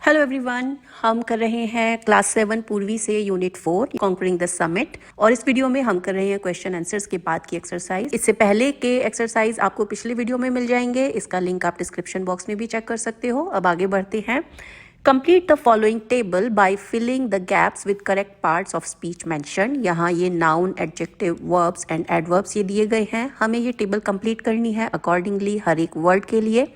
Hello everyone, हम कर रहे हैं क्लास 7 पूर्वी से यूनिट 4 कॉन्करिंग द समिट। और इस वीडियो में हम कर रहे हैं क्वेश्चन आंसर्स के बाद की एक्सरसाइज। इससे पहले के एक्सरसाइज आपको पिछले वीडियो में मिल जाएंगे, इसका लिंक आप डिस्क्रिप्शन बॉक्स में भी चेक कर सकते हो। अब आगे बढ़ते हैं। Complete the following table by filling the gaps with correct parts of speech mention. यहाँ ये noun, adjective, verbs and adverbs ये दिए गए हैं। हमें ये टेबल कंप्लीट करनी है अकॉर्डिंगली हर एक वर्ड के लिए।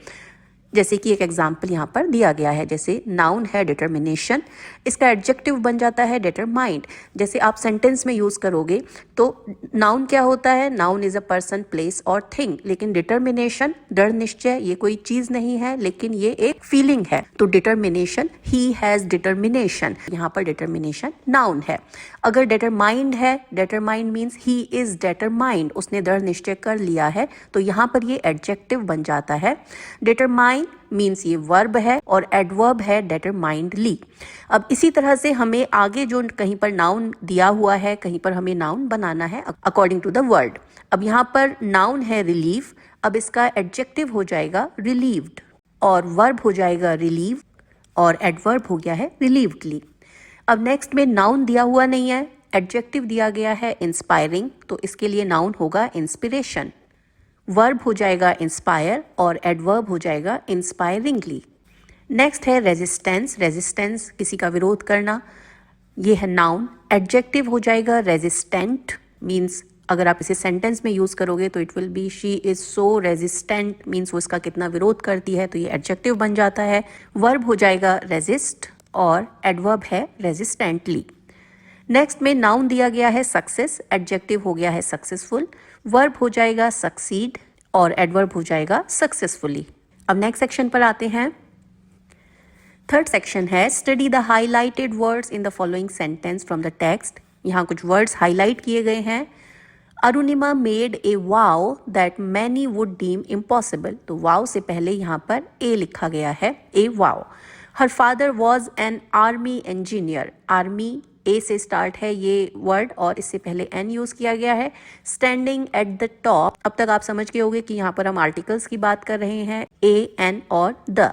जैसे कि एक एग्जाम्पल यहाँ पर दिया गया है, जैसे नाउन है डिटर्मिनेशन, इसका एडजेक्टिव बन जाता है डिटरमाइंड। जैसे आप सेंटेंस में यूज करोगे तो नाउन क्या होता है, noun is a person, place और थिंग। लेकिन डिटर्मिनेशन, दृढ़ निश्चय, ये कोई चीज नहीं है लेकिन ये एक फीलिंग है। तो डिटर्मिनेशन, ही हैज डिटर्मिनेशन, यहाँ पर डिटर्मिनेशन नाउन है। अगर डिटरमाइंड है, determined means he is determined, उसने दृढ़ निश्चय कर लिया है, तो यहाँ पर ये एडजेक्टिव बन जाता है। डिटरमाइंड मीन्स ये वर्ब है और एडवर्ब है डिटरमाइंडली। अब इसी तरह से हमें आगे जो कहीं पर नाउन दिया हुआ है, कहीं पर हमें नाउन बनाना है अकॉर्डिंग टू द वर्ड। अब यहाँ पर नाउन है रिलीव, अब इसका एडजेक्टिव हो जाएगा रिलीव्ड और वर्ब हो जाएगा रिलीव और एडवर्ब हो गया है रिलीव्डली। अब नेक्स्ट में नाउन दिया हुआ नहीं है, एडजेक्टिव दिया गया है इंस्पायरिंग, तो इसके लिए नाउन होगा इंस्पिरेशन। वर्ब हो जाएगा इंस्पायर और एडवर्ब हो जाएगा इंस्पायरिंगली। नेक्स्ट है रेजिस्टेंस, रेजिस्टेंस किसी का विरोध करना, ये है नाउन। एडजेक्टिव हो जाएगा रेजिस्टेंट, मीन्स अगर आप इसे सेंटेंस में यूज करोगे तो it will B she is so resistant, means वो इसका कितना विरोध करती है, तो ये एडजेक्टिव बन जाता है। वर्ब हो जाएगा रेजिस्ट और एडवर्ब है रेजिस्टेंटली। नेक्स्ट में नाउन दिया गया है सक्सेस, एडजेक्टिव हो गया है सक्सेसफुल। वर्ब हो जाएगा सक्सीड और एडवर्ब हो जाएगा सक्सेसफुली। अब नेक्स्ट सेक्शन पर आते हैं। थर्ड सेक्शन है study the highlighted words in the following sentence from the text. यहाँ कुछ वर्ड्स हाईलाइट किए गए हैं। Arunima made a vow that many would deem impossible, तो वाव से पहले यहाँ पर ए लिखा गया है, A wow. Her father was an army engineer, army A से स्टार्ट है ये वर्ड और इससे पहले एन यूज किया गया है। स्टैंडिंग एट द टॉप, अब तक आप समझ गए होंगे कि यहाँ पर हम आर्टिकल्स की बात कर रहे हैं, ए, एन और द।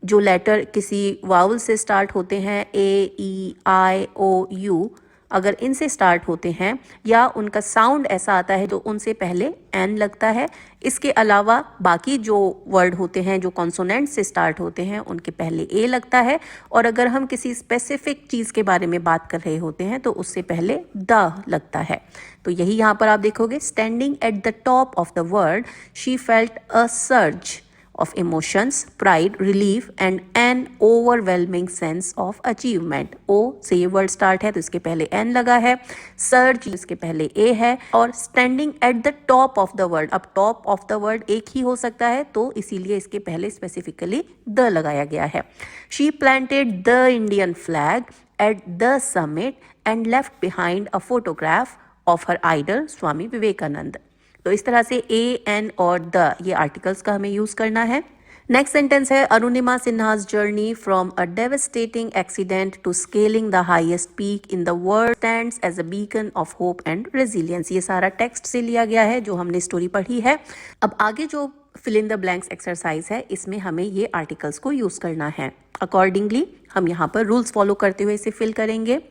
जो लेटर किसी वावल से स्टार्ट होते हैं, ए, ई, आई, ओ, यू, अगर इनसे स्टार्ट होते हैं या उनका साउंड ऐसा आता है तो उनसे पहले एन लगता है। इसके अलावा बाकी जो वर्ड होते हैं जो कॉन्सोनेंट से स्टार्ट होते हैं उनके पहले ए लगता है। और अगर हम किसी स्पेसिफिक चीज़ के बारे में बात कर रहे होते हैं तो उससे पहले द लगता है। तो यही यहाँ पर आप देखोगे, standing at the top of the word she felt a surge of emotions, pride, relief and an overwhelming sense of achievement. O से ये वर्ड स्टार्ट है तो इसके पहले N लगा है, सर्ज इसके पहले A है और standing at the top of the word, अब टॉप ऑफ द वर्ड एक ही हो सकता है तो इसीलिए इसके पहले स्पेसिफिकली द लगाया गया है। She planted the Indian flag at the summit and left behind a photograph of her idol Swami Vivekananda. तो इस तरह से ए, एन और द ये आर्टिकल्स का हमें यूज करना है। नेक्स्ट सेंटेंस है Arunima Sinha's journey from a devastating accident to scaling the highest peak in the world stands as a beacon of hope and resilience. ये सारा टेक्स्ट से लिया गया है जो हमने स्टोरी पढ़ी है। अब आगे जो fill in the blanks exercise है इसमें हमें ये आर्टिकल्स को यूज करना है। अकॉर्डिंगली हम यहाँ पर रूल्स फॉलो करते हुए इसे फिल करेंगे।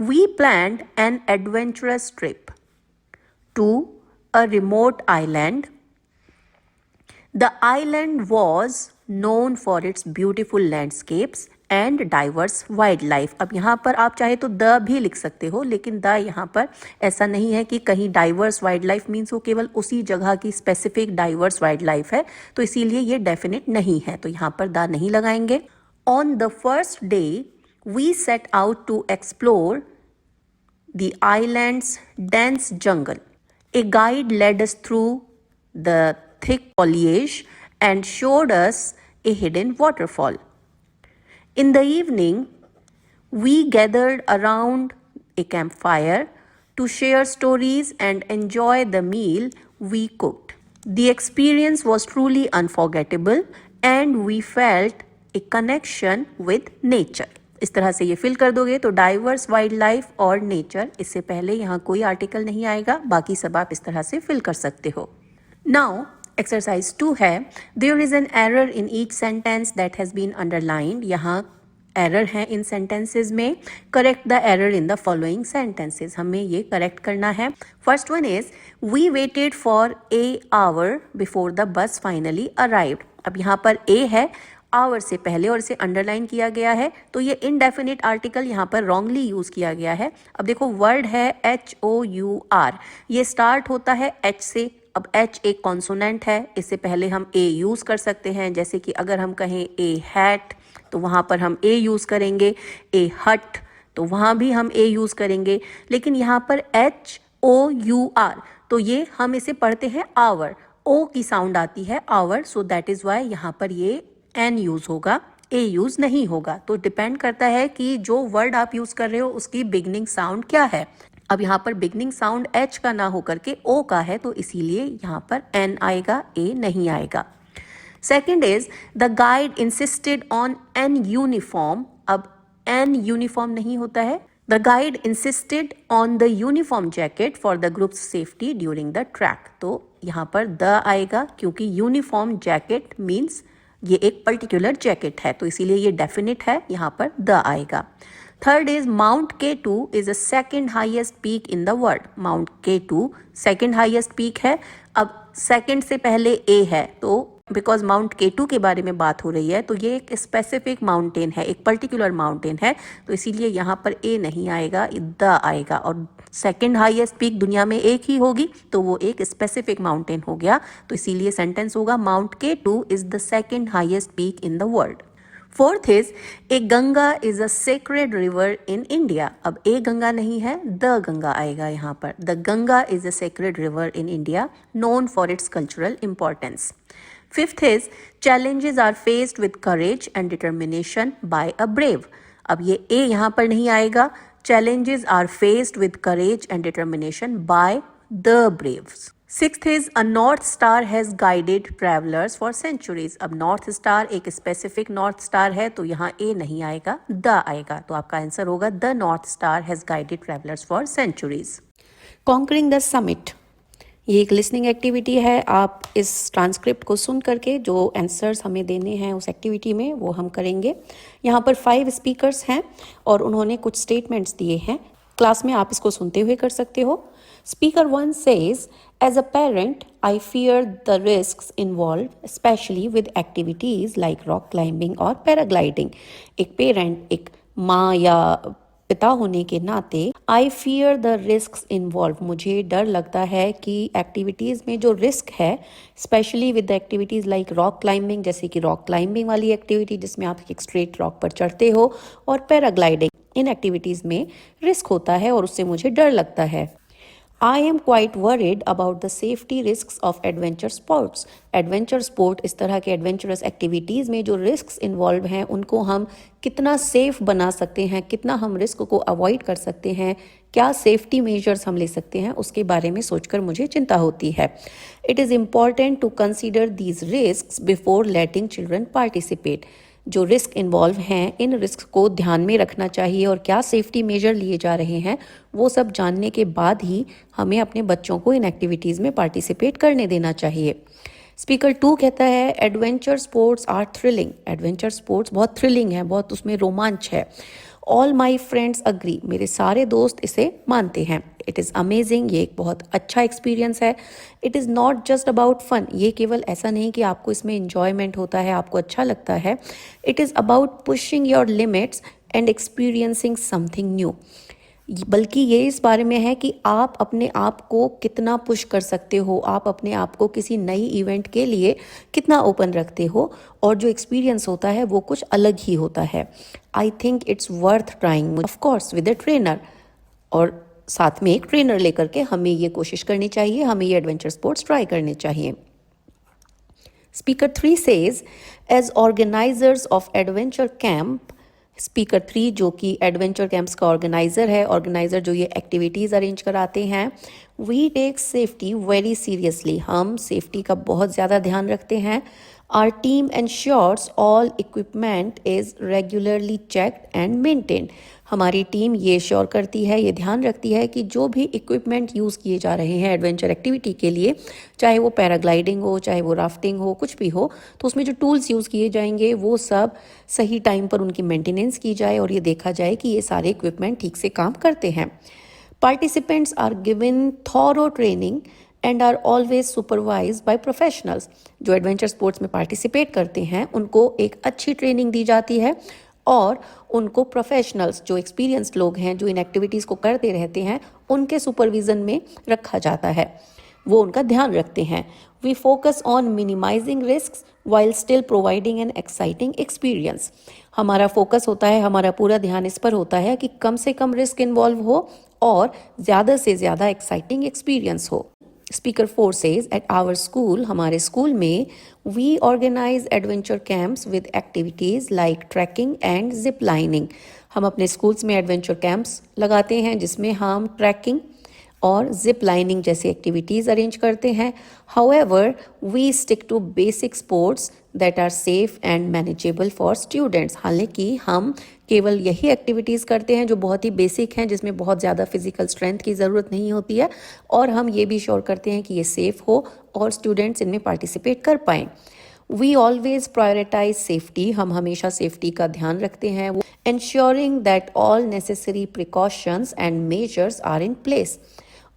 We planned an adventurous trip to a remote island. The island was known for its beautiful landscapes and diverse wildlife. अब यहाँ पर आप चाहे तो द भी लिख सकते हो, लेकिन द यहाँ पर ऐसा नहीं है कि कहीं डाइवर्स वाइल्ड लाइफ मीन्स वो केवल उसी जगह की स्पेसिफिक डाइवर्स वाइल्ड लाइफ है, तो इसीलिए ये डेफिनेट नहीं है, तो यहाँ पर द नहीं लगाएंगे। On the first day we set out to explore the island's dense jungle. A guide led us through the thick foliage and showed us a hidden waterfall. In the evening, we gathered around a campfire to share stories and enjoy the meal we cooked. The experience was truly unforgettable and we felt a connection with nature. इस तरह से ये fill कर दोगे तो diverse wild life और nature, इससे पहले यहाँ कोई आर्टिकल नहीं आएगा, बाकी सब आप इस तरह से फिल कर सकते हो। नाउ एक्सरसाइज 2 है, there is an error in each sentence that has been underlined. यहाँ एरर है इन सेंटेंसेस में, correct the error in the following sentences, हमें ये करेक्ट करना है। First one is we waited for a hour before the bus finally arrived. अब यहाँ पर ए है आवर से पहले और इसे अंडरलाइन किया गया है, तो ये इनडेफिनिट आर्टिकल यहाँ पर रॉन्गली यूज किया गया है। अब देखो वर्ड है HOUR, ये स्टार्ट होता है H से। अब H एक कॉन्सोनेंट है, इससे पहले हम A यूज कर सकते हैं, जैसे कि अगर हम कहें A हैट तो वहाँ पर हम A यूज करेंगे, A हट तो वहाँ भी हम A यूज करेंगे। लेकिन यहाँ पर HOUR तो ये हम इसे पढ़ते हैं आवर, O की साउंड आती है hour, so that is why यहाँ पर ये N यूज होगा, A यूज नहीं होगा। तो डिपेंड करता है कि जो वर्ड आप यूज कर रहे हो उसकी बिगनिंग साउंड क्या है। अब यहाँ पर बिगनिंग साउंड H का ना होकर के O का है, तो इसीलिए यहाँ पर N आएगा, A नहीं आएगा। Second is the guide insisted on an uniform. अब एन यूनिफॉर्म नहीं होता है, the guide insisted on the uniform jacket for the group safety during the track. तो यहाँ पर द आएगा क्योंकि यूनिफॉर्म जैकेट मीन्स ये एक पर्टिकुलर जैकेट है, तो इसीलिए ये डेफिनेट है, यहाँ पर द आएगा। Third is mount K2 is a second highest peak in the world. Mount K2 second highest peak है। अब सेकेंड से पहले A है, तो बिकॉज माउंट K2 के बारे में बात हो रही है, तो ये एक स्पेसिफिक माउंटेन है, एक पर्टिकुलर माउंटेन है, तो इसीलिए यहाँ पर A नहीं आएगा, द आएगा। और सेकेंड हाईएस्ट पीक दुनिया में एक ही होगी, तो वो एक स्पेसिफिक माउंटेन हो गया, तो इसीलिए सेंटेंस होगा mount K2 is the second highest peak in the world. Fourth is a Ganga is a sacred river in India. अब ए गंगा नहीं है, द गंगा आएगा यहाँ पर। The Ganga is a sacred river in India known for its cultural importance. Fifth is challenges are faced with courage and determination by a brave। अब ये ए यहाँ पर नहीं आएगा, challenges are faced with courage and determination by the braves। Sixth is a north star has guided travelers for centuries। अब north star एक specific north star है, तो यहाँ ए नहीं आएगा, द आएगा, तो आपका आंसर होगा the north star has guided travelers for centuries। Conquering the summit, ये एक लिसनिंग एक्टिविटी है। आप इस ट्रांसक्रिप्ट को सुन करके जो आंसर्स हमें देने हैं उस एक्टिविटी में वो हम करेंगे। यहाँ पर 5 स्पीकर्स हैं और उन्होंने कुछ स्टेटमेंट्स दिए हैं। क्लास में आप इसको सुनते हुए कर सकते हो। Speaker 1 says, as a parent I fear the risks involve specially with activities like rock climbing और पैराग्लाइडिंग। एक पेरेंट, एक माँ या पिता होने के नाते I fear the risk involve, मुझे डर लगता है कि एक्टिविटीज़ में जो रिस्क है, specially with activities like rock climbing, जैसे कि रॉक क्लाइंबिंग वाली एक्टिविटी जिसमें आप एक स्ट्रेट रॉक पर चढ़ते हो, और पैराग्लाइडिंग, इन एक्टिविटीज़ में रिस्क होता है और उससे मुझे डर लगता है। I am quite worried about the safety risks of adventure sports। Adventure sport, इस तरह के एडवेंचरस एक्टिविटीज़ में जो रिस्क्स इन्वॉल्व हैं उनको हम कितना सेफ बना सकते हैं, कितना हम रिस्क को अवॉइड कर सकते हैं, क्या सेफ्टी मेजर्स हम ले सकते हैं, उसके बारे में सोचकर मुझे चिंता होती है। It is important to consider these risk before letting children participate. जो रिस्क इन्वॉल्व हैं, इन रिस्क को ध्यान में रखना चाहिए और क्या सेफ्टी मेजर लिए जा रहे हैं वो सब जानने के बाद ही हमें अपने बच्चों को इन एक्टिविटीज़ में पार्टिसिपेट करने देना चाहिए। स्पीकर 2 कहता है, adventure sports are thrilling. Adventure sports बहुत थ्रिलिंग है, बहुत उसमें रोमांच है। ऑल माई फ्रेंड्स अग्री, मेरे सारे दोस्त इसे मानते हैं। इट इज़ अमेजिंग, ये एक बहुत अच्छा एक्सपीरियंस है। It is not just about fun, ये केवल ऐसा नहीं कि आपको इसमें इंजॉयमेंट होता है, आपको अच्छा लगता है। It is about pushing your limits and experiencing something new, बल्कि ये इस बारे में है कि आप अपने आप को कितना पुश कर सकते हो, आप अपने आप को किसी नई इवेंट के लिए कितना ओपन रखते हो, और जो एक्सपीरियंस होता है वो कुछ अलग ही होता है। I think it's worth trying, of course with a trainer, और साथ में एक ट्रेनर लेकर के हमें ये कोशिश करनी चाहिए, हमें ये एडवेंचर स्पोर्ट्स ट्राई करने चाहिए। Speaker 3 says, as organisers of adventure camp, speaker 3 जो कि एडवेंचर कैंप्स का ऑर्गेनाइजर है, ऑर्गेनाइजर जो ये एक्टिविटीज़ अरेंज कराते हैं, we take safety very seriously, हम सेफ्टी का बहुत ज़्यादा ध्यान रखते हैं। Our team ensures all equipment is regularly checked and maintained. हमारी टीम ये श्योर करती है, ये ध्यान रखती है कि जो भी इक्विपमेंट यूज़ किए जा रहे हैं एडवेंचर एक्टिविटी के लिए, चाहे वो पैराग्लाइडिंग हो, चाहे वो राफ्टिंग हो, कुछ भी हो, तो उसमें जो टूल्स यूज़ किए जाएंगे वो सब सही टाइम पर उनकी मेंटेनेंस की जाए और ये देखा जाए कि ये सारे इक्विपमेंट ठीक से काम करते हैं. Participants are given thorough training and are always supervise by professionals. जो एडवेंचर स्पोर्ट्स में पार्टिसिपेट करते हैं उनको एक अच्छी ट्रेनिंग दी जाती है और उनको प्रोफेशनल्स, जो एक्सपीरियंस्ड लोग हैं, जो इन एक्टिविटीज़ को करते रहते हैं, उनके सुपरविज़न में रखा जाता है. वो उनका ध्यान रखते हैं. We focus on minimising risk while still providing an exciting experience. हमारा फोकस होता है, हमारा पूरा ध्यान इस पर होता है कि कम से कम रिस्क इन्वॉल्व हो और ज़्यादा से ज़्यादा एक्साइटिंग एक्सपीरियंस हो. Speaker 4 says, at our school, हमारे स्कूल में, we organize adventure camps with activities like trekking and zip lining. हम अपने स्कूल्स में एडवेंचर कैंप्स लगाते हैं जिसमें हम ट्रैकिंग और जिप लाइनिंग जैसी एक्टिविटीज़ अरेंज करते हैं. However we stick to basic sports that are safe and manageable for students. हालांकि हम केवल यही एक्टिविटीज़ करते हैं जो बहुत ही बेसिक हैं, जिसमें बहुत ज़्यादा फिजिकल स्ट्रेंथ की ज़रूरत नहीं होती है, और हम ये भी श्योर करते हैं कि ये सेफ़ हो और स्टूडेंट्स इनमें पार्टिसिपेट कर पाएँ. We always prioritise safety. हम हमेशा सेफ्टी का ध्यान रखते हैं. ensuring that all necessary precautions and measures are in place.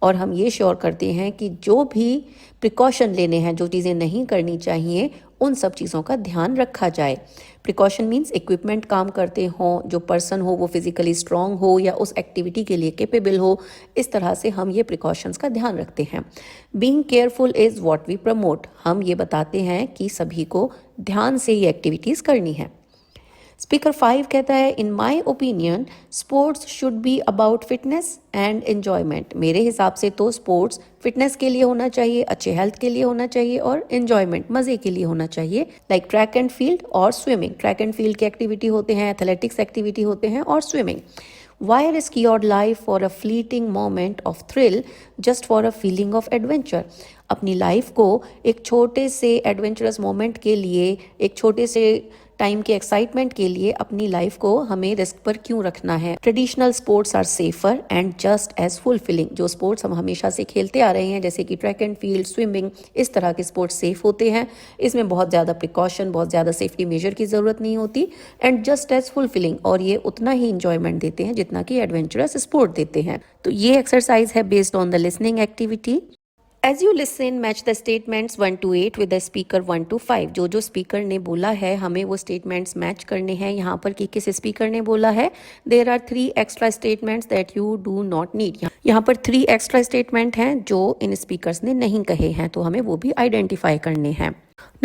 और हम ये श्योर करते हैं कि जो भी प्रिकॉशन लेने हैं, जो चीज़ें नहीं करनी चाहिए, उन सब चीज़ों का ध्यान रखा जाए. प्रिकॉशन मीन्स इक्विपमेंट काम करते हों, जो पर्सन हो वो फिजिकली स्ट्रांग हो या उस एक्टिविटी के लिए कैपेबल हो. इस तरह से हम ये प्रिकॉशंस का ध्यान रखते हैं. Being careful is what we promote. हम ये बताते हैं कि सभी को ध्यान से ये एक्टिविटीज़ करनी है. स्पीकर 5 कहता है, in my opinion sports should be about fitness and enjoyment. मेरे हिसाब से तो स्पोर्ट्स फिटनेस के लिए होना चाहिए, अच्छे हेल्थ के लिए होना चाहिए और एन्जॉयमेंट, मज़े के लिए होना चाहिए. लाइक ट्रैक एंड फील्ड और स्विमिंग. ट्रैक एंड फील्ड की एक्टिविटी होते हैं, एथलेटिक्स एक्टिविटी होते हैं और swimming. Why risk your life for a fleeting moment of thrill just for a feeling of adventure? अपनी लाइफ को एक छोटे से एडवेंचरस मोमेंट के लिए, एक छोटे से टाइम के एक्साइटमेंट के लिए अपनी लाइफ को हमें रिस्क पर क्यों रखना है? Traditional sports are safer and just as fulfilling. जो स्पोर्ट्स हम हमेशा से खेलते आ रहे हैं, जैसे कि ट्रैक एंड फील्ड, स्विमिंग, इस तरह के स्पोर्ट्स सेफ होते हैं. इसमें बहुत ज़्यादा प्रिकॉशन, बहुत ज़्यादा सेफ्टी मेजर की ज़रूरत नहीं होती. एंड जस्ट एज फुलफिलिंग, और ये उतना ही इंजॉयमेंट देते हैं जितना कि एडवेंचरस स्पोर्ट देते हैं. तो ये एक्सरसाइज है based on the listening activity. As you listen, match the statements 1 to 8 with the speaker 1 to 5. जो स्पीकर ने बोला है हमें वो स्टेटमेंट्स मैच करने हैं. यहाँ पर कि किस स्पीकर ने बोला है. There are 3 extra statements that you do not need. यहाँ पर 3 एक्स्ट्रा स्टेटमेंट हैं जो इन स्पीकर्स ने नहीं कहे हैं, तो हमें वो भी आइडेंटिफाई करने हैं.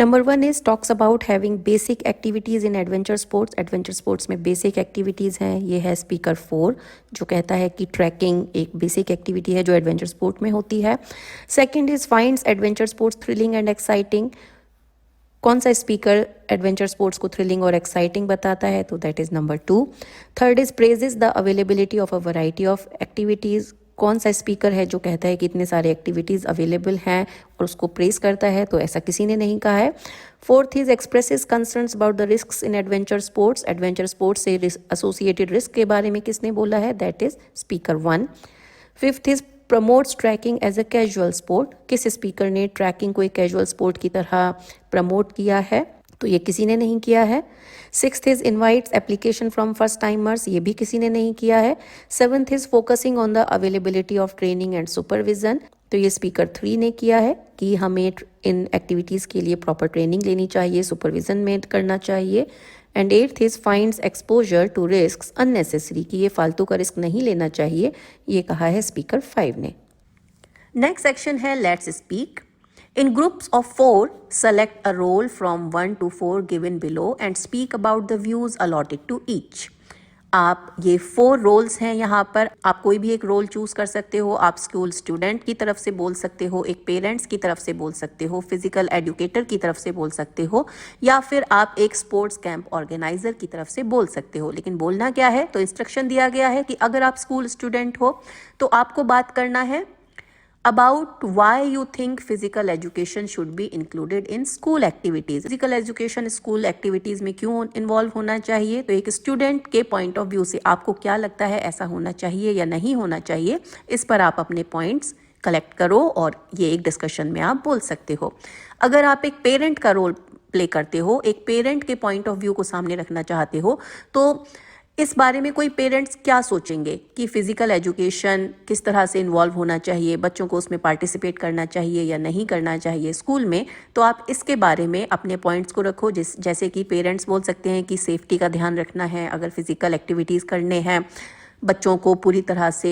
Number 1 is talks about having basic activities in adventure sports. Adventure sports में बेसिक एक्टिविटीज़ हैं. ये है स्पीकर 4 जो कहता है कि ट्रैकिंग एक बेसिक एक्टिविटी है जो एडवेंचर स्पोर्ट में होती है. Second is finds adventure sports thrilling and exciting. कौन सा स्पीकर एडवेंचर स्पोर्ट्स को थ्रिलिंग और एक्साइटिंग बताता है? तो that is number 2. Third is praises the availability of a variety of activities. कौन सा स्पीकर है जो कहता है कि इतने सारे एक्टिविटीज़ अवेलेबल हैं और उसको प्रेस करता है? तो ऐसा किसी ने नहीं कहा है. Fourth is expresses concerns about the risks in adventure sports. Adventure sports से एसोसिएटेड रिस्क के बारे में किसने बोला है? That is speaker 1. Fifth is promotes trekking as a casual sport. किस स्पीकर ने ट्रैकिंग को एक कैजुअल स्पोर्ट की तरह प्रमोट किया है? तो ये किसी ने नहीं किया है. Sixth is invites application from first timers. ये भी किसी ने नहीं किया है. Seventh is focusing on the availability of training and supervision. तो ये स्पीकर 3 ने किया है कि हमें इन एक्टिविटीज़ के लिए प्रॉपर ट्रेनिंग लेनी चाहिए, सुपरविजन में करना चाहिए. And eighth is finds exposure to risk unnecessary, कि ये फालतू का रिस्क नहीं लेना चाहिए. ये कहा है स्पीकर 5 ने. नेक्स्ट सेक्शन है let's speak. In groups of 4, select a role from 1 to 4 given below and speak about the views allotted to each. आप ये 4 रोल्स हैं यहाँ पर. आप कोई भी एक रोल चूज कर सकते हो. आप स्कूल स्टूडेंट की तरफ से बोल सकते हो, एक पेरेंट्स की तरफ से बोल सकते हो, फिजिकल एजुकेटर की तरफ से बोल सकते हो, या फिर आप एक स्पोर्ट्स कैंप ऑर्गेनाइजर की तरफ से बोल सकते हो. लेकिन बोलना क्या है? तो इंस्ट्रक्शन दिया गया है कि अगर आप स्कूल स्टूडेंट हो तो आपको बात करना है about why you think physical education should be included in school activities. Physical education school activities में क्यों इन्वॉल्व होना चाहिए, तो एक स्टूडेंट के पॉइंट ऑफ व्यू से आपको क्या लगता है ऐसा होना चाहिए या नहीं होना चाहिए, इस पर आप अपने पॉइंट्स कलेक्ट करो और ये एक डिस्कशन में आप बोल सकते हो। अगर आप एक पेरेंट का रोल प्ले करते हो, एक पेरेंट के पॉइंट ऑफ व्यू को सामने रखना चाहते हो, तो इस बारे में कोई पेरेंट्स क्या सोचेंगे कि फिजिकल एजुकेशन किस तरह से इन्वॉल्व होना चाहिए, बच्चों को उसमें पार्टिसिपेट करना चाहिए या नहीं करना चाहिए स्कूल में, तो आप इसके बारे में अपने पॉइंट्स को रखो। जैसे कि पेरेंट्स बोल सकते हैं कि सेफ्टी का ध्यान रखना है, अगर फिजिकल एक्टिविटीज़ करने हैं, बच्चों को पूरी तरह से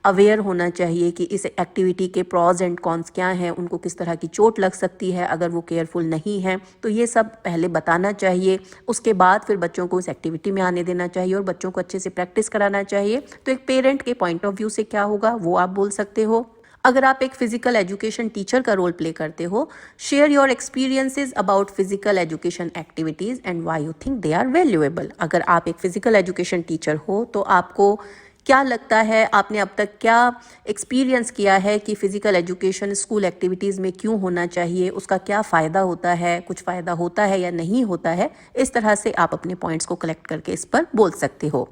अवेयर होना चाहिए कि इस एक्टिविटी के प्रॉज एंड कॉन्स क्या हैं, उनको किस तरह की चोट लग सकती है अगर वो केयरफुल नहीं है, तो ये सब पहले बताना चाहिए। उसके बाद फिर बच्चों को इस एक्टिविटी में आने देना चाहिए और बच्चों को अच्छे से प्रैक्टिस कराना चाहिए। तो एक पेरेंट के पॉइंट ऑफ व्यू से क्या होगा वो आप बोल सकते हो। अगर आप एक फिजिकल एजुकेशन टीचर का रोल प्ले करते हो, share your experiences about physical education activities and why you think they are valuable. अगर आप एक फिजिकल एजुकेशन टीचर हो तो आपको क्या लगता है, आपने अब तक क्या एक्सपीरियंस किया है कि फ़िज़िकल एजुकेशन स्कूल एक्टिविटीज़ में क्यों होना चाहिए, उसका क्या फ़ायदा होता है, कुछ फ़ायदा होता है या नहीं होता है, इस तरह से आप अपने पॉइंट्स को कलेक्ट करके इस पर बोल सकते हो।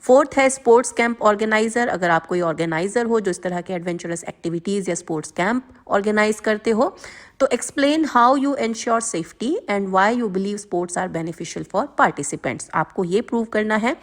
फोर्थ है स्पोर्ट्स कैंप ऑर्गेनाइजर। अगर आप कोई ऑर्गेनाइजर हो जो इस तरह के एडवेंचरस एक्टिविटीज़ या स्पोर्ट्स कैंप ऑर्गेनाइज करते हो, तो explain how you ensure safety and why you believe sports are beneficial for participants. आपको ये प्रूव करना है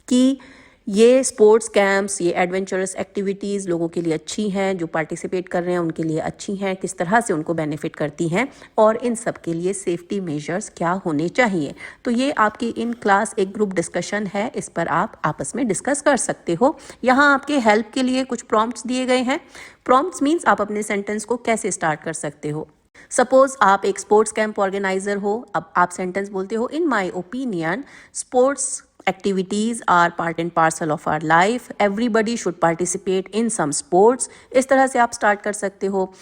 कि ये स्पोर्ट्स कैंप्स, ये एडवेंचरस एक्टिविटीज़ लोगों के लिए अच्छी हैं, जो पार्टिसिपेट कर रहे हैं उनके लिए अच्छी हैं, किस तरह से उनको बेनिफिट करती हैं और इन सब के लिए सेफ्टी मेजर्स क्या होने चाहिए। तो ये आपकी इन क्लास एक ग्रुप डिस्कशन है, इस पर आप आपस में डिस्कस कर सकते हो। यहाँ आपके हेल्प के लिए कुछ प्रॉम्प्ट्स दिए गए हैं। प्रॉम्प्ट्स मीन्स आप अपने सेंटेंस को कैसे स्टार्ट कर सकते हो। सपोज आप एक स्पोर्ट्स कैंप ऑर्गेनाइजर हो, अब आप सेंटेंस बोलते हो, in my opinion sports activities are part and parcel of our life, everybody should participate in some sports। इस तरह से आप स्टार्ट कर सकते हो।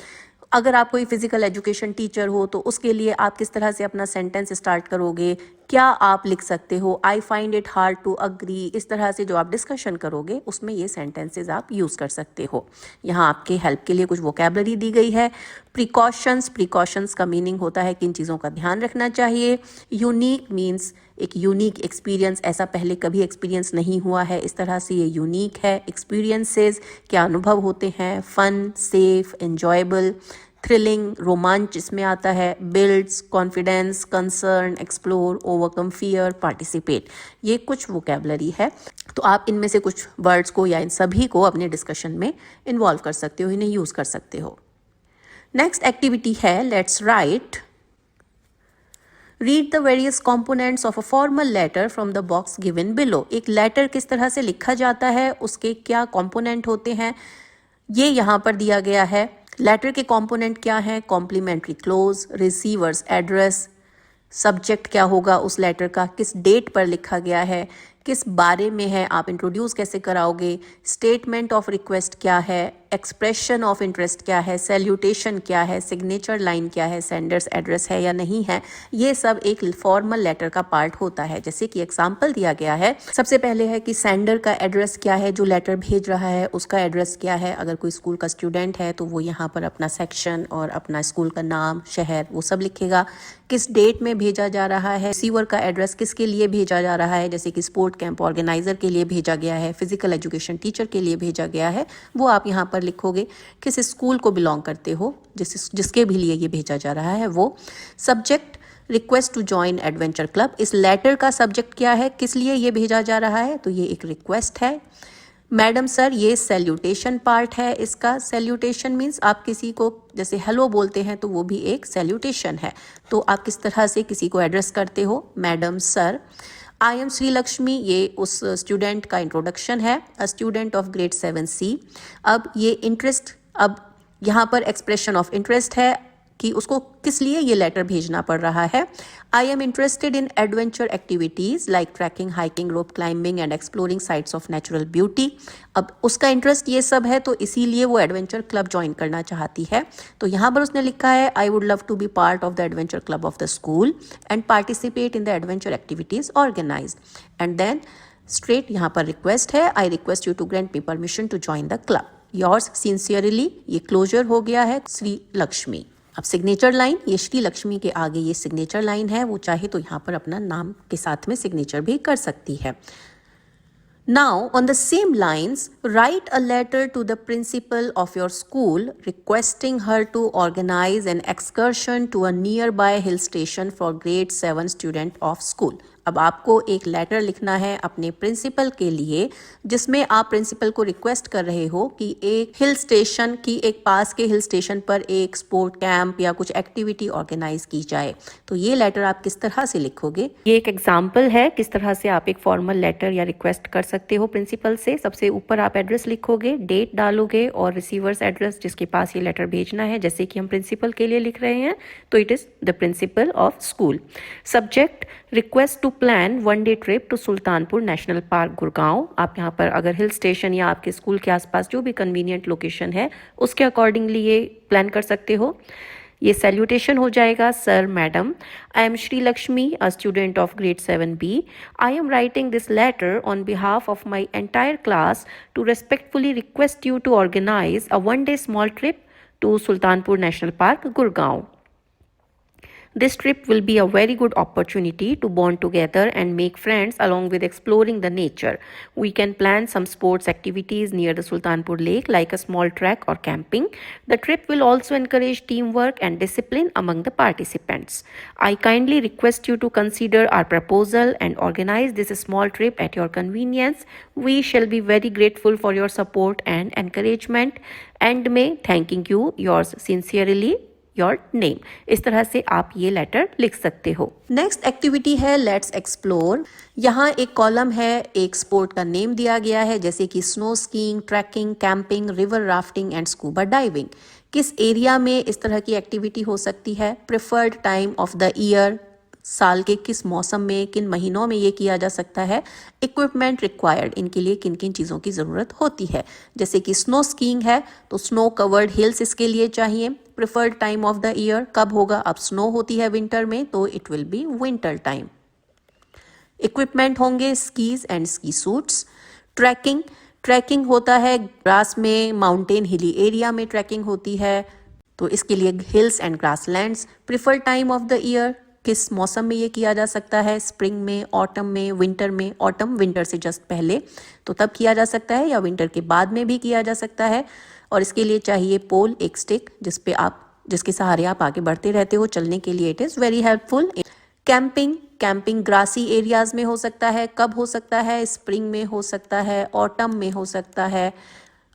अगर आप कोई फिजिकल एजुकेशन टीचर हो तो उसके लिए आप किस तरह से अपना सेंटेंस स्टार्ट करोगे, क्या आप लिख सकते हो, I find it hard to agree, इस तरह से जो आप डिस्कशन करोगे उसमें ये सेंटेंसेस आप यूज़ कर सकते हो। यहाँ आपके हेल्प के लिए कुछ वोकैबलरी दी गई है। प्रिकॉशंस का मीनिंग होता है किन चीज़ों का ध्यान रखना चाहिए। यूनिक मीन्स एक यूनिक एक्सपीरियंस, ऐसा पहले कभी एक्सपीरियंस नहीं हुआ है, इस तरह से ये यूनिक है। एक्सपीरियंसेस क्या अनुभव होते हैं। फन, सेफ, एन्जॉयबल, थ्रिलिंग, रोमांच इसमें आता है। Builds, confidence, concern, explore, overcome fear, participate, ये कुछ वोकैबलरी है। तो आप इनमें से कुछ वर्ड्स को या इन सभी को अपने डिस्कशन में इन्वॉल्व कर सकते हो, इन्हें यूज़ कर सकते हो। नेक्स्ट एक्टिविटी है let's write. Read the various components of a formal letter from the box given below. एक लेटर किस तरह से लिखा जाता है, उसके क्या कॉम्पोनेंट होते हैं, ये यहाँ पर दिया गया है। लेटर के कॉम्पोनेंट क्या हैं, complimentary close, receiver's address, subject क्या होगा उस लेटर का, किस डेट पर लिखा गया है, किस बारे में है, आप इंट्रोड्यूस कैसे कराओगे, स्टेटमेंट ऑफ रिक्वेस्ट क्या है, एक्सप्रेशन ऑफ इंटरेस्ट क्या है, सैल्यूटेशन क्या है, सिग्नेचर लाइन क्या है, सेंडर्स एड्रेस है या नहीं है, ये सब एक फॉर्मल लेटर का पार्ट होता है। जैसे कि एग्जांपल दिया गया है, सबसे पहले है कि सेंडर का एड्रेस क्या है, जो लेटर भेज रहा है उसका एड्रेस क्या है। अगर कोई स्कूल का स्टूडेंट है तो वो यहाँ पर अपना सेक्शन और अपना स्कूल का नाम, शहर, वो सब लिखेगा। किस डेट में भेजा जा रहा है, रिसीवर का एड्रेस किसके लिए भेजा जा रहा है, जैसे कि स्पोर्ट कैंप ऑर्गेनाइजर के लिए भेजा गया है, फिजिकल एजुकेशन टीचर के लिए भेजा गया है, वो आप यहाँ पर लिखोगे। किस स्कूल को बिलोंग करते हो, जिसके भी लिए ये भेजा जा रहा है वो। Subject, request to join adventure club, इस लेटर का सब्जेक्ट क्या है, किस लिए ये भेजा जा रहा है, तो ये एक रिक्वेस्ट है। मैडम सर, ये सैल्यूटेशन पार्ट है इसका। सैल्यूटेशन मीन्स आप किसी को जैसे हेलो बोलते हैं तो वो भी एक सैल्यूटेशन है, तो आप किस तरह से किसी को एड्रेस करते हो, madam sir. I am Shri Lakshmi, ये उस स्टूडेंट का इंट्रोडक्शन है, अ स्टूडेंट ऑफ ग्रेड 7C। अब ये इंटरेस्ट, अब यहाँ पर एक्सप्रेशन ऑफ इंटरेस्ट है कि उसको किस लिए ये लेटर भेजना पड़ रहा है। I am interested in adventure activities like trekking, hiking, rope climbing and exploring sites of natural beauty. अब उसका इंटरेस्ट ये सब है तो इसीलिए वो एडवेंचर क्लब ज्वाइन करना चाहती है। तो यहाँ पर उसने लिखा है I would love to be part of the adventure club of the school and participate in the adventure activities organised. And then straight यहाँ पर रिक्वेस्ट है, I request you to grant me permission to join the club. Yours sincerely, ये closure हो गया है श्री लक्ष्मी। अब signature line, ये श्री लक्ष्मी के आगे ये सिग्नेचर लाइन है, वो चाहे तो यहाँ पर अपना नाम के साथ में सिग्नेचर भी कर सकती है। Now, on the same lines, write a letter to the principal of your school requesting her to organize an excursion to a nearby hill station for grade 7 student of school. अब आपको एक letter लिखना है अपने principal के लिए, जिसमें आप प्रिंसिपल को रिक्वेस्ट कर रहे हो कि एक हिल स्टेशन की, एक पास के हिल स्टेशन पर एक स्पोर्ट कैंप या कुछ एक्टिविटी ऑर्गेनाइज की जाए। तो ये लेटर आप किस तरह से लिखोगे, ये एक एग्जाम्पल है किस तरह से आप एक फॉर्मल लेटर या रिक्वेस्ट कर सकते हो प्रिंसिपल से। सबसे ऊपर आप एड्रेस लिखोगे, डेट डालोगे और रिसीवर्स एड्रेस जिसके पास ये लेटर भेजना है, जैसे कि हम प्रिंसिपल के लिए लिख रहे हैं तो it is the principal of school. Subject, request to plan one day trip to Sultanpur national park Gurgaon. आप यहाँ पर अगर हिल स्टेशन या आपके स्कूल के आसपास जो भी कन्वीनियंट लोकेशन है उसके अकॉर्डिंगली ये प्लान कर सकते हो। ये सैल्यूटेशन हो जाएगा, sir madam, I am Shri Lakshmi, a student of grade 7B. I am writing this letter on behalf of my entire class to respectfully request you to organise a one day small trip to Sultanpur national park Gurgaon. This trip will be a very good opportunity to bond together and make friends along with exploring the nature. We can plan some sports activities near the Sultanpur Lake like a small trek or camping. The trip will also encourage teamwork and discipline among the participants. I kindly request you to consider our proposal and organize this small trip at your convenience. We shall be very grateful for your support and encouragement. And may thanking you, yours sincerely, your name. इस तरह से आप ये letter लिख सकते हो। Next activity है let's explore. यहाँ एक कॉलम है, एक स्पोर्ट का नेम दिया गया है जैसे कि snow skiing, trekking, camping, river rafting and scuba diving. किस एरिया में इस तरह की एक्टिविटी हो सकती है, preferred time of the year, साल के किस मौसम में, किन महीनों में ये किया जा सकता है, इक्विपमेंट रिक्वायर्ड, इनके लिए किन किन चीज़ों की ज़रूरत होती है। जैसे कि स्नो स्कीइंग है तो स्नो कवर्ड हिल्स इसके लिए चाहिए। Preferred time of the year कब होगा, अब स्नो होती है विंटर में तो it will be winter time. Equipment होंगे skis and ski suits. Trekking, trekking होता है ग्रास में, माउंटेन हिली एरिया में ट्रैकिंग होती है तो इसके लिए hills and grasslands. Preferred time of the year, किस मौसम में ये किया जा सकता है, स्प्रिंग में, ऑटम में, विंटर में। ऑटम विंटर से जस्ट पहले तो तब किया जा सकता है या विंटर के बाद में भी किया जा सकता है। और इसके लिए चाहिए पोल, एक स्टिक जिसके सहारे आप आगे बढ़ते रहते हो चलने के लिए, it is very helpful. Camping, camping grassy areas में हो सकता है, कब हो सकता है, स्प्रिंग में हो सकता है, ऑटम में हो सकता है।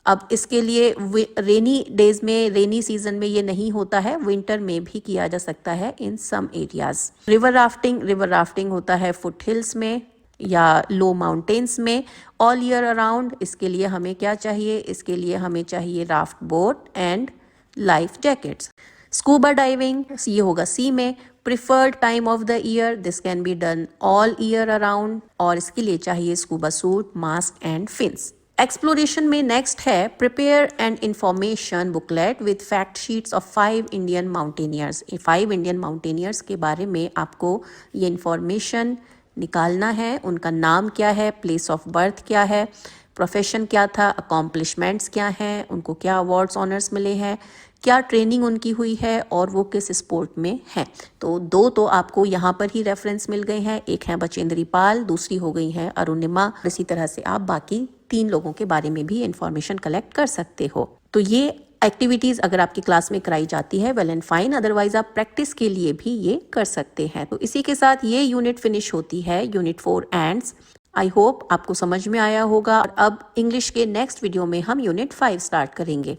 अब इसके लिए रेनी डेज में, रेनी सीजन में ये नहीं होता है, विंटर में भी किया जा सकता है in some areas. River rafting, river rafting होता है फुट हिल्स में या लो माउंटेन्स में, ऑल ईयर अराउंड। इसके लिए हमें क्या चाहिए, इसके लिए हमें चाहिए raft boat and life jackets. Scuba diving, ये होगा सी में। Preferred time of the year, this can be done all year around और इसके लिए चाहिए scuba suit, mask and fins. Exploration में नेक्स्ट है prepare and information booklet with fact sheets of 5 Indian mountaineers. 5 Indian mountaineers के बारे में आपको ये इंफॉर्मेशन निकालना है। उनका नाम क्या है, प्लेस ऑफ बर्थ क्या है, प्रोफेशन क्या था, अकॉम्प्लिशमेंट्स क्या हैं, उनको क्या अवार्ड्स ऑनर्स मिले हैं, क्या ट्रेनिंग उनकी हुई है और वो किस स्पोर्ट में हैं। तो 2 तो आपको यहाँ पर ही रेफरेंस मिल गए हैं, एक है बचेंद्री पाल, दूसरी हो गई है अरुणिमा। इसी तरह से आप बाकी 3 लोगों के बारे में भी इंफॉर्मेशन कलेक्ट कर सकते हो। तो ये एक्टिविटीज़ अगर आपकी क्लास में कराई जाती है वेल एंड फाइन, अदरवाइज आप प्रैक्टिस के लिए भी ये कर सकते हैं। तो इसी के साथ ये यूनिट फिनिश होती है, यूनिट 4 एंड्स। आई होप आपको समझ में आया होगा और अब इंग्लिश के नेक्स्ट वीडियो में हम यूनिट 5 स्टार्ट करेंगे।